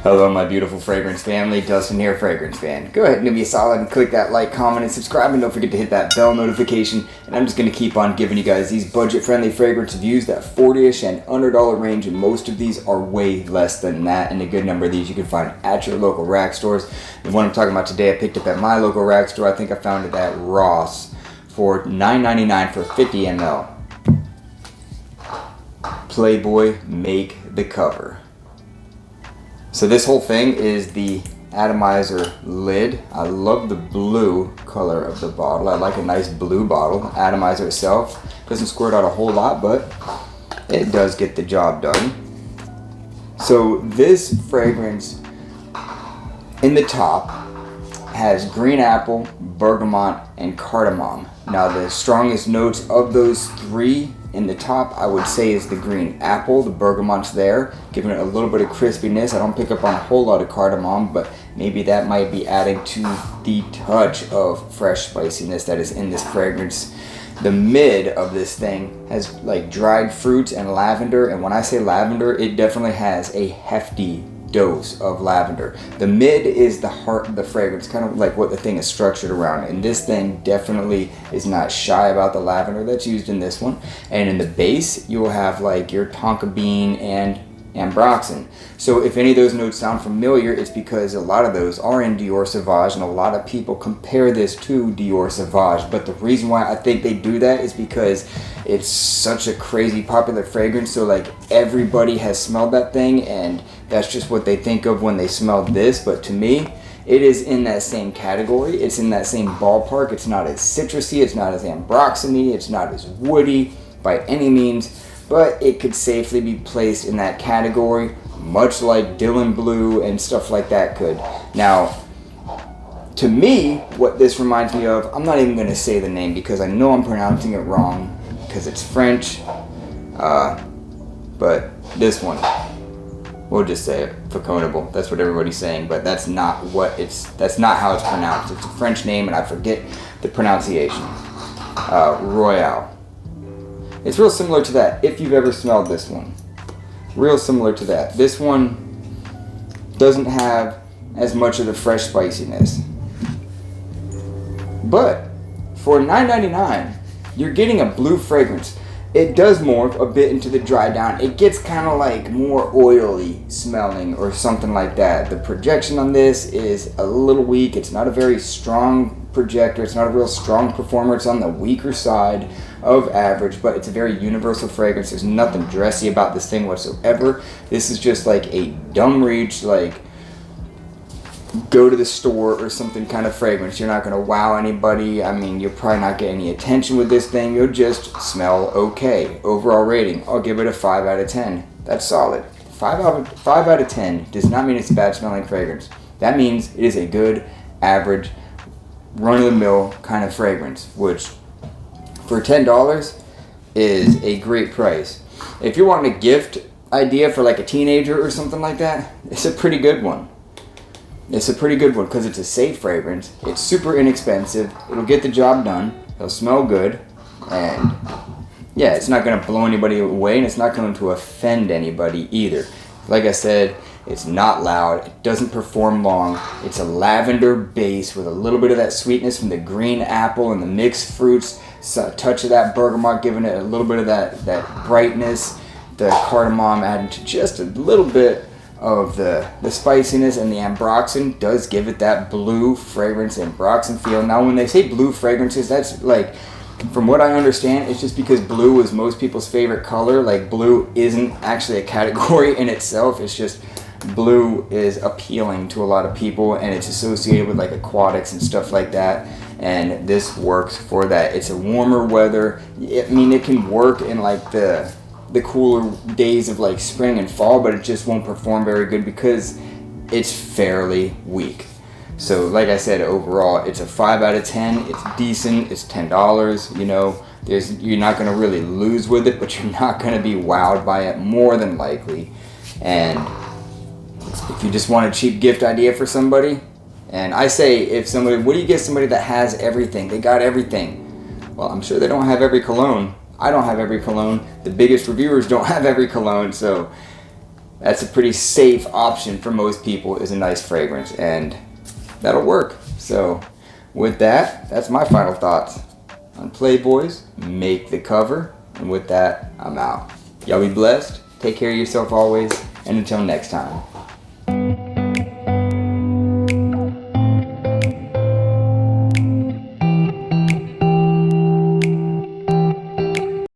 Hello my beautiful fragrance family, Dustin here, Fragrance Fan. Go ahead and give me a solid and click that like, comment, and subscribe, and don't forget to hit that bell notification. And I'm just going to keep on giving you guys these budget-friendly fragrance reviews, that $40-ish and under dollar range, and most of these are way less than that, and a good number of these you can find at your local rack stores. The one I'm talking about today I picked up at my local rack store. I think I found it at Ross for $9.99 for 50 ml. Playboy Make the Cover. So this whole thing is the atomizer lid. I love the blue color of the bottle. I like a nice blue bottle. Atomizer itself doesn't squirt out a whole lot, but it does get the job done. So this fragrance in the top has green apple, bergamot, and cardamom. Now the strongest notes of those three in the top, I would say, is the green apple. The bergamot's there, giving it a little bit of crispiness. I don't pick up on a whole lot of cardamom, but maybe that might be adding to the touch of fresh spiciness that is in this fragrance. The mid of this thing has like dried fruits and lavender, and when I say lavender, it definitely has a hefty dose of lavender. The mid is the heart of the fragrance, kind of like what the thing is structured around, and this thing definitely is not shy about the lavender that's used in this one. And in the base you will have like your tonka bean and ambroxan. So if any of those notes sound familiar, it's because a lot of those are in Dior Sauvage, and a lot of people compare this to Dior Sauvage. But the reason why I think they do that is because it's such a crazy popular fragrance. So like everybody has smelled that thing, and that's just what they think of when they smell this. But to me, it is in that same category. It's in that same ballpark. It's not as citrusy, it's not as ambroxany, it's not as woody by any means, but it could safely be placed in that category, much like Dylan Blue and stuff like that could. Now, to me, what this reminds me of, I'm not even going to say the name because I know I'm pronouncing it wrong because it's French, but this one, we'll just say it, Faconable. That's what everybody's saying, but that's not how it's pronounced. It's a French name and I forget the pronunciation. Royale. It's real similar to that, if you've ever smelled this one. Real similar to that. This one doesn't have as much of the fresh spiciness. But for $9.99, you're getting a blue fragrance. It does morph a bit into the dry down. It gets kind of like more oily smelling or something like that. The projection on this is a little weak. It's not a very strong projector. It's not a real strong performer. It's on the weaker side of average, but it's a very universal fragrance. There's nothing dressy about this thing whatsoever. This is just like a dumb reach, like go to the store or something kind of fragrance. You're not going to wow anybody. I mean, you'll probably not get any attention with this thing. You'll just smell okay. Overall rating, I'll give it a 5 out of 10. That's solid. 5 out of 10 does not mean it's a bad smelling fragrance. That means it is a good, average, run-of-the-mill kind of fragrance, which for $10 is a great price. If you're wanting a gift idea for like a teenager or something like that, it's a pretty good one. It's a pretty good one because it's a safe fragrance. It's super inexpensive. It'll get the job done. It'll smell good. And yeah, it's not going to blow anybody away, and it's not going to offend anybody either. Like I said, it's not loud. It doesn't perform long. It's a lavender base with a little bit of that sweetness from the green apple and the mixed fruits. So a touch of that bergamot giving it a little bit of that brightness. The cardamom adding to just a little bit of the spiciness, and the ambroxan does give it that blue fragrance ambroxan feel. Now when they say blue fragrances, that's like, from what I understand, it's just because blue is most people's favorite color. Like blue isn't actually a category in itself. It's just blue is appealing to a lot of people, and it's associated with like aquatics and stuff like that, and this works for that. It's a warmer weather. I mean, it can work in like the cooler days of like spring and fall, but it just won't perform very good because it's fairly weak. So like I said, overall it's a 5 out of 10. It's decent. It's $10. You know, you're not going to really lose with it, but you're not going to be wowed by it more than likely. And if you just want a cheap gift idea for somebody, and I say, if somebody, what do you get somebody that has everything? They got everything. Well, I'm sure they don't have every cologne. I don't have every cologne. The biggest reviewers don't have every cologne. So that's a pretty safe option for most people, is a nice fragrance, and that'll work. So with that, that's my final thoughts on Playboys. Make the cover. And with that, I'm out. Y'all be blessed. Take care of yourself always. And until next time.